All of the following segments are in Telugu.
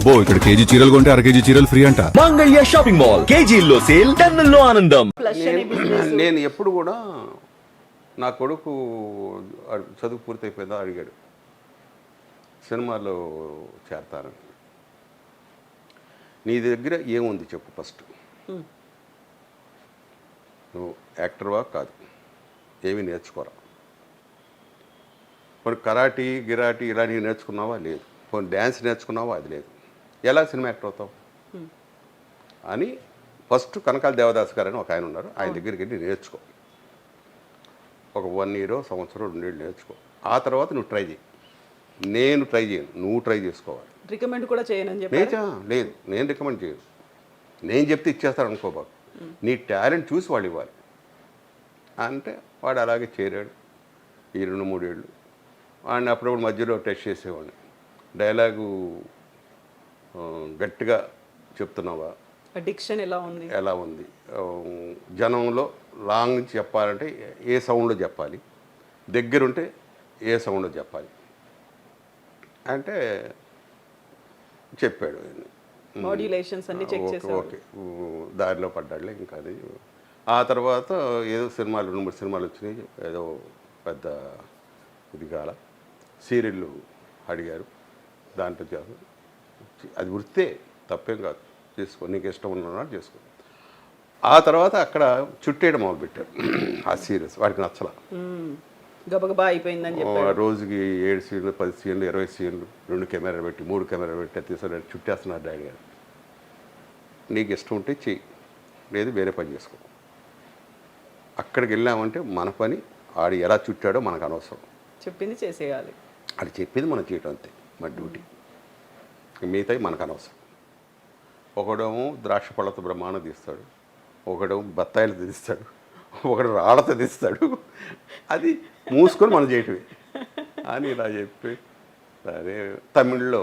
అబ్బో ఇక్కడ కేజీ చీరలు కొంటే అర కేజీ చీరలు ఫ్రీ అంట. మంగళ్య షాపింగ్ మాల్, కేజీల్లో సేల్, టన్నుల్లో ఆనందం. నేను ఎప్పుడు కూడా నా కొడుకు చదువు పూర్తయిపోయిందా అడిగాడు, సినిమాలో చేరతానని. నీ దగ్గర ఏముంది చెప్పు ఫస్ట్, నువ్వు యాక్టర్వా కాదు, ఏమీ నేర్చుకోరా, కొన్ని కరాటీ గిరాటీ ఇలాంటివి నేర్చుకున్నావా లేదు, కొన్ని డ్యాన్స్ నేర్చుకున్నావా అది లేదు, ఎలా సినిమా యాక్టర్ అవుతావు అని ఫస్ట్ కనకాల దేవదాస్ గారు అని ఒక ఆయన ఉన్నారు, ఆయన దగ్గరికి వెళ్ళి నేర్చుకో. ఒక 1 year సంవత్సరం 2 years నేర్చుకో. ఆ తర్వాత నువ్వు ట్రై చేయి. నేను ట్రై చేయను, నువ్వు ట్రై చేసుకోవాలి. రికమెండ్ కూడా చేయనని చెప్పి లేదు, నేను రికమెండ్ చేయను. నేను చెప్తే ఇచ్చేస్తాను అనుకోబాకు. నీ టాలెంట్ చూసి వాళ్ళు ఇవ్వాలి అంటే వాడు అలాగే చేరాడు. ఈ 2-3 ఏళ్ళు వాడిని అప్పుడప్పుడు మధ్యలో టెస్ట్ చేసేవాడిని. డైలాగు గట్టిగా చెప్తున్నావా, డిక్షన్ ఎలా ఉంది, జనంలో లాంగ్ నుంచి చెప్పాలంటే ఏ సౌండ్లో చెప్పాలి, దగ్గరుంటే ఏ సౌండ్లో చెప్పాలి అంటే చెప్పాడు. మాడ్యులేషన్స్ అన్ని చెక్ చేశాడు. ఓకే, దారిలో పడ్డాడులే. ఇంకా అది ఆ తర్వాత ఏదో సినిమాలు 2-3 సినిమాలు వచ్చినాయి. ఏదో పెద్ద ఇది కాల సీరియళ్ళు అడిగారు, దాంట్లో చేస్తాను. అది వృత్తే, తప్పేం కాదు, చేసుకో, నీకు ఇష్టం ఉన్ననా చేసుకో. ఆ తర్వాత అక్కడ చుట్టేయడం మొదలుపెట్టారు ఆ సీరియల్స్. వాడికి నచ్చల, గబగబా అయిపోయిందని చెప్పి రోజుకి 7 సీన్లు 10 సీన్లు 20 సీన్లు 2 కెమెరాలు పెట్టి 3 కెమెరాలు పెట్టి తీసుకుని చుట్టేస్తున్నారు డాడీ గారు. నీకు ఇష్టం ఉంటే చెయ్యి, లేదు వేరే పని చేసుకో. అక్కడికి వెళ్ళామంటే మన పని ఆడు ఎలా చుట్టాడో మనకు అనవసరం, చెప్పింది చేసేయాలి. అది చెప్పింది మనం చేయటం అంతే మన డ్యూటీ, మిగతాయి మనకు అనవసరం. ఒకడేమో ద్రాక్ష పళ్ళతో బ్రహ్మాండం తీస్తాడు, ఒకడేమో బత్తాయిలు తీస్తాడు, ఒకడు రాళ్ళతో తీస్తాడు. అది మూసుకొని మనం చేయటమే అని ఇలా చెప్పి సరే తమిళ్లో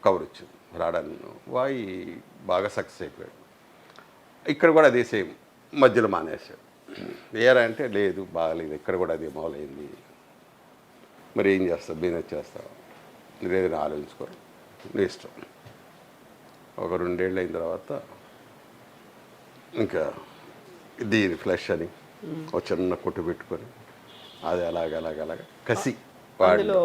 కవర్ వచ్చింది రాడాను. వాయి బాగా సక్సెస్ అయిపోయాడు. ఇక్కడ కూడా అదే సేమ్, మధ్యలో మానేశాడు. ఏరా అంటే లేదు బాగలేదు, ఇక్కడ కూడా అదే మొదలైంది. మరి ఏం చేస్తావు, బిజినెస్ చేస్తావు, లేదని ఆలోచించుకో, నీ ఇష్టం. ఒక 2 ఏళ్ళు అయిన తర్వాత ఇంకా దీని ఫ్లష్ అని ఒక చిన్న కొట్టు పెట్టుకొని అది అలాగ కసి. అందులో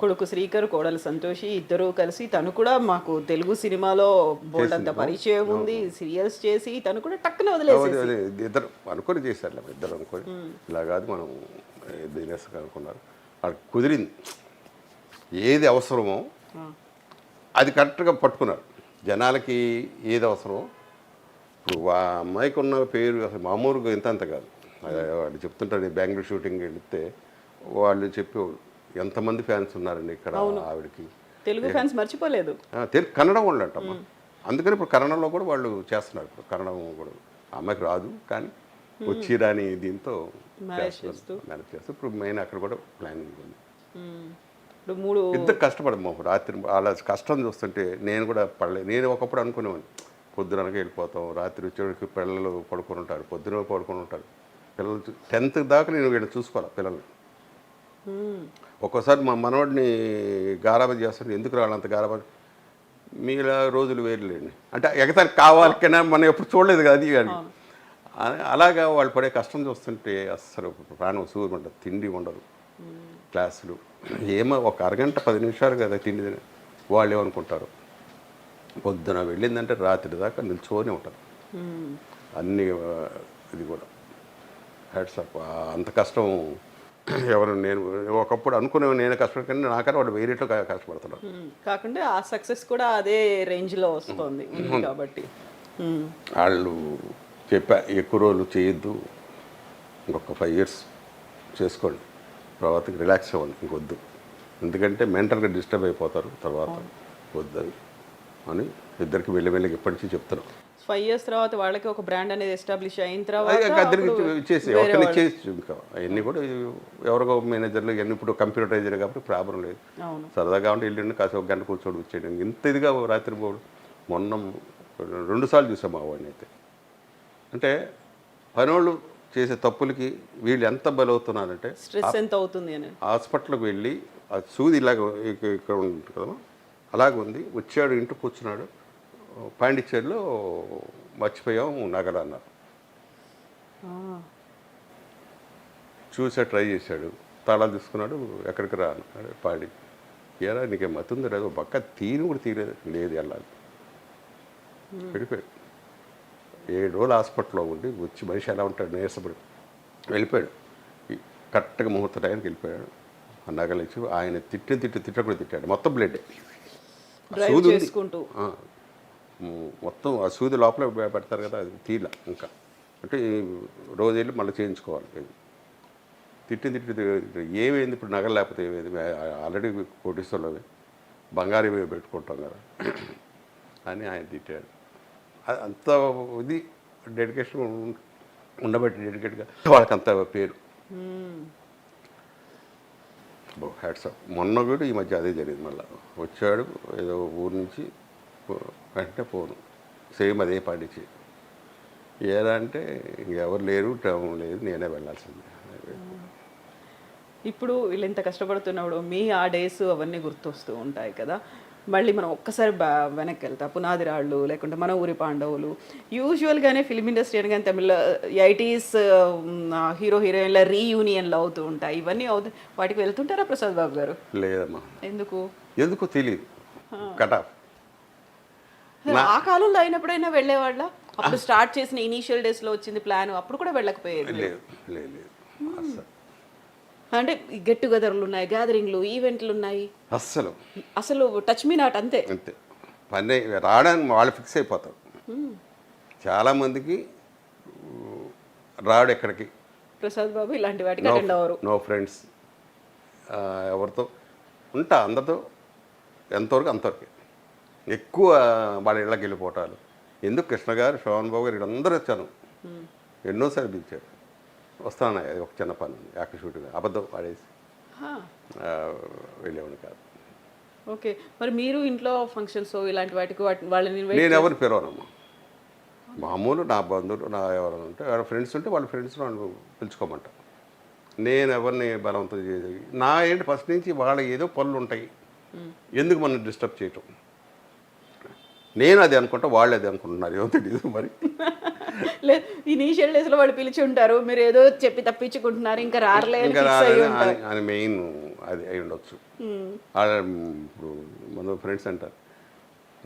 కొడుకు శ్రీకర్, కోడలు సంతోషి ఇద్దరు కలిసి, తను కూడా మాకు తెలుగు సినిమాలో బోల్డంత పరిచయం ఉంది, సీరియల్స్ చేసి తను కూడా టక్కున వదిలేసి ఇద్దరు అనుకొని చేశారు. ఇద్దరు అనుకొని ఇలా కాదు మనం బిజినెస్ అనుకున్నారు. వాళ్ళకి కుదిరింది, ఏది అవసరమో అది కరెక్ట్గా పట్టుకున్నారు. జనాలకి ఏది అవసరమో, ఇప్పుడు ఆ అమ్మాయికి ఉన్న పేరు అసలు మామూలుగా ఇంత కాదు. వాళ్ళు చెప్తుంటారు, నేను బెంగళూరు షూటింగ్ వెళితే వాళ్ళు చెప్పి ఎంతమంది ఫ్యాన్స్ ఉన్నారండి ఇక్కడ ఆవిడకి. తెలుగు ఫ్యాన్స్ మర్చిపోలేదు, కన్నడం వాళ్ళు అంటమ్మా. అందుకని ఇప్పుడు కన్నడంలో కూడా వాళ్ళు చేస్తున్నారు. ఇప్పుడు కన్నడం కూడా అమ్మాయికి రాదు కానీ వచ్చి రాని దీంతో మేనేజ్ చేస్తూ ఇప్పుడు మెయిన్ అక్కడ కూడా ప్లానింగ్ ఉంది. ఇంత కష్టపడము రాత్రి అలా కష్టం చూస్తుంటే నేను కూడా పడలేదు. నేను ఒకప్పుడు అనుకునేవాడిని, పొద్దుననగా వెళ్ళిపోతాం, రాత్రి వచ్చేవాడికి పిల్లలు పడుకొని ఉంటారు, పొద్దున పడుకొని ఉంటారు పిల్లలు. 10th దాకా నేను వీళ్ళని చూసుకోవాలి పిల్లల్ని. ఒక్కోసారి మా మనవాడిని గారాబా చేస్తాను, ఎందుకు రావాలంత గారాబా, మీలా రోజులు వేరులేండి అంటే ఎగతానికి కావాలి కన్నా మనం ఎప్పుడు చూడలేదు కదా అది కానీ. అలాగా వాళ్ళు పడే కష్టం చూస్తుంటే అస్సలు ప్రాణం సూర్యుడు ఉండదు, తిండి ఉండదు, క్లాసులు ఏమో ఒక అరగంట 10 నిమిషాలు కదా తిండి తిని. వాళ్ళు ఏమనుకుంటారు, పొద్దున వెళ్ళిందంటే రాత్రి దాకా నిల్చోనే ఉంటుంది అన్నీ. ఇది కూడా హ్యాట్స్ ఆఫ్. అంత కష్టం ఎవరు, నేను ఒకప్పుడు అనుకునే నేను కష్టపడి కానీ నాకన్నా వాళ్ళు వేరేట్లో కష్టపడుతున్నారు. కాకుండా ఆ సక్సెస్ కూడా అదే రేంజ్లో వస్తుంది కాబట్టి వాళ్ళు చెప్పా ఎక్కువ రోజులు చేయొద్దు, ఇంకొక 5 years చేసుకోండి, తర్వాతకి రిలాక్స్ అవ్వండి, ఇంకొద్దు, ఎందుకంటే మెంటల్గా డిస్టర్బ్ అయిపోతారు తర్వాత, వద్దని అని ఇద్దరికి వెళ్ళి ఇప్పటి నుంచి చెప్తున్నాం. 5 years తర్వాత వాళ్ళకి ఒక బ్రాండ్ అనేది ఎస్టాబ్లిష్ అయిన తర్వాత ఇచ్చేసి ఒకరిని ఇచ్చేసి ఇంకా అవన్నీ కూడా ఎవరికో మేనేజర్లు ఇవన్నీ ఇప్పుడు కంప్యూటరైజర్ కాబట్టి ప్రాబ్లం లేదు. సరదాగా ఉంటే వెళ్ళండి కాసేపు ఒక గంట కూర్చోడు వచ్చేయండి. ఇంత ఇదిగా రాత్రి పోడు. మొన్న 2 సార్లు చూసాం మా వాడిని. అయితే అంటే పనివాళ్ళు చేసే తప్పులకి వీళ్ళు ఎంత బలవుతున్నారంటే స్ట్రెస్ ఎంత అవుతుంది అని హాస్పిటల్కి వెళ్ళి ఆ సూది ఇలాగ ఇక్కడ ఉంటుంది కదా, అలాగుంది. వచ్చాడు, ఇంటికి కూర్చున్నాడు. పాండిచ్చేరిలో మర్చిపోయాం నగలు అన్నారు. చూసా, ట్రై చేశాడు, తాళాలు తీసుకున్నాడు. ఎక్కడికి రా అన్నాడు. పాడి ఏరా నీకేం మతుందో లేదు, పక్క తీరు కూడా తీయలేదు. లేదు వెళ్ళాలి. వెళ్ళిపోయాడు. 7 రోజులు హాస్పిటల్లో ఉండి వచ్చి మనిషి ఎలా ఉంటాడు, నీరసపడి వెళ్ళిపోయాడు. కరెక్ట్గా ముహూర్త టైంకి వెళ్ళిపోయాడు. ఆ నగలు ఇచ్చి ఆయన తిట్టకుండా తిట్టాడు. మొత్తం బ్లడ్ డ్రైవ్ సూది ఉంది. చేసుకుంటూ మొత్తం ఆ సూది లోపల పెడతారు కదా, అది తీల ఇంకా. అంటే రోజు వెళ్ళి మళ్ళీ చేయించుకోవాలి. తిట్టి ఏమైంది ఇప్పుడు, నగలు లేకపోతే ఏమైంది, ఆల్రెడీ కోటీశ్వర్లవి బంగారు పెట్టుకుంటాం కదా అని ఆయన తిట్టాడు. అంత ఇది డెడికేషన్ ఉండబట్టి డెడికేట్గా వాళ్ళకి అంత పేరు. హ్యాట్సాప్. మొన్న కూడా ఈ మధ్య అదే జరిగింది. మళ్ళీ వచ్చాడు ఏదో ఊరు నుంచి, వెంటనే పోను సేమ్ అదే పాటించి. ఏదా అంటే ఇంకెవరు లేరు, టైం లేదు, నేనే వెళ్ళాల్సిందే. ఇప్పుడు వీళ్ళు ఎంత కష్టపడుతున్నప్పుడు మీ ఆ డేస్ అవన్నీ గుర్తొస్తూ ఉంటాయి కదా. మళ్ళీ మనం ఒక్కసారి వెనక్కి వెళ్తా, పునాది రాళ్ళు లేకుంటే మన ఊరి పాండవులు. యూజువల్గానే ఫిలిం ఇండస్ట్రీ అనగానే తమిళ 80s హీరో హీరోయిన్ల రీయూనియన్లు అవుతూ ఉంటాయి. ఇవన్నీ వాటికి వెళ్తుంటారా ప్రసాద్ బాబు గారు? లేదమ్మా. ఎందుకో తెలియదు. కటాఫ్ ఆ కాలంలో అయినప్పుడైనా వెళ్ళేవాళ్ళ? అప్పుడు స్టార్ట్ చేసిన ఇనీషియల్ డేస్లో వచ్చింది ప్లాన్, అప్పుడు కూడా వెళ్ళకపోయేది? లేదు లేదు అస్సలు. అంటే గెట్ టుగెదర్లు ఉన్నాయి, గ్యాదరింగ్లు, ఈవెంట్లు ఉన్నాయి, అసలు టచ్ మీ నాట్ అంతే. పని రావడానికి వాళ్ళు ఫిక్స్ అయిపోతారు. చాలామందికి రాడు ఎక్కడికి. ప్రసాద్ బాబు ఇలాంటి వాటికి అటెండ్ అవ్వరు. No friends. ఎవరితో ఉంటా, అందరితో ఎంతవరకు అంతవరకు. ఎక్కువ వాళ్ళ ఇళ్ళకి వెళ్ళిపోవటాలు ఎందుకు. కృష్ణ గారు, శోభన్ బాబు గారు వీళ్ళందరూ వచ్చాను, ఎన్నోసార్లు పిలిచారు. వస్తాను, ఒక చిన్న పని యాక్టర్ షూటింగ్, అబద్ధం ఆడేసి వెళ్ళేవాడిని కాదు. ఓకే, మరి మీరు ఇంట్లో ఫంక్షన్స్ ఇలాంటి వాటికి వాళ్ళని నేను ఎవరిని పిలవనమ్మా. మామూలు నా బంధువులు, నా ఎవరైనా ఉంటే ఎవరైనా ఫ్రెండ్స్ ఉంటే వాళ్ళ ఫ్రెండ్స్ వాళ్ళు పిలుచుకోమంట. నేను ఎవరిని బలవంతం చేసి నా ఏంటి ఫస్ట్ నుంచి వాళ్ళ ఏదో పనులు ఉంటాయి, ఎందుకు మనం డిస్టర్బ్ చేయటం. నేను అది అనుకుంటా, వాళ్ళు అది అనుకుంటున్నారు, ఏమో తెలియదు మరి. లేదు, ఇనీషియల్ డేస్లో వాళ్ళు పిలిచి ఉంటారు, మీరు ఏదో చెప్పి తప్పించుకుంటున్నారు, ఇంకా రారలే అని మెయిన్ అది అయి ఉండొచ్చు. ఇప్పుడు మన ఫ్రెండ్స్ అంటారు,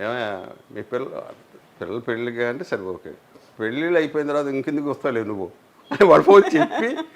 ఏమయ్యా మీ పిల్లలు పెళ్ళిగా అంటే సరే ఓకే, పెళ్ళిళ్ళు అయిపోయిన తర్వాత ఇంకెందుకు వస్తావు నువ్వు అని వాళ్ళు ఫోన్ చెప్పి